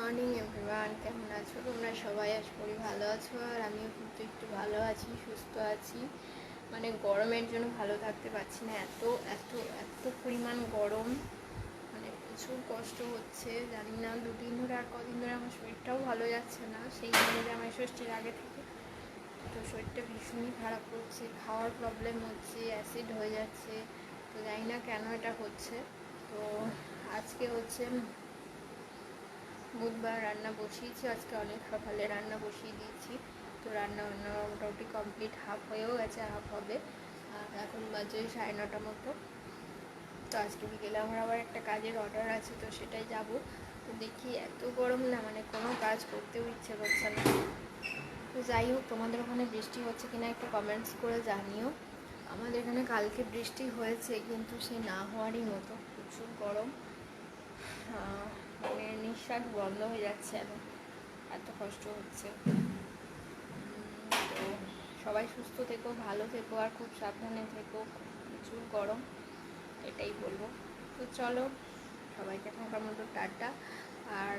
Morning everyone, কেমন আছো তোমরা সবাই? আশা করি ভালো আছো। আর আমিও কিন্তু একটু ভালো আছি, সুস্থ আছি। মানে গরমের জন্য ভালো থাকতে পারছি না, এত এত এত পরিমাণ গরম, মানে প্রচুর কষ্ট হচ্ছে। জানি না দুদিন ধরে আর কদিন ধরে আমার শরীরটাও ভালো যাচ্ছে না, সেই জন্য জামাই ষষ্ঠীর আগে থেকে তো শরীরটা ভীষণই খারাপ করছে, খাওয়ার প্রবলেম হচ্ছে, অ্যাসিড হয়ে যাচ্ছে। তো জানি না কেন এটা হচ্ছে। তো আজকে হচ্ছে বুধবার, রান্না বসিয়েছি আজকে অনেক সকালে, রান্না বসিয়ে দিয়েছি। তো রান্না বান্না মোটামুটি কমপ্লিট, হাফ হয়েও গেছে, হাফ হবে। আর এখন বাজে 9:30 মতো। তো আজকে বিকেলে আমার আবার একটা কাজের অর্ডার আছে, তো সেটাই যাব। তো দেখি, এত গরম না, মানে কোনো কাজ করতেও ইচ্ছে করছে না। তো যাই হোক, তোমাদের ওখানে বৃষ্টি হচ্ছে কিনা একটু কমেন্টস করে জানিও। আমাদের এখানে কালকে বৃষ্টি হয়েছে, কিন্তু সে না হওয়ারই মতো, প্রচুর গরম। মানে নিঃশ্বাস বন্ধ হয়ে যাচ্ছে, এত কষ্ট হচ্ছে। তো সবাই সুস্থ থেকো, ভালো থেকো, আর খুব সাবধানে থেকো। প্রচুর গরম, এটাই বলবো। তো চলো, সবাইকে থাকার মতো টাটা। আর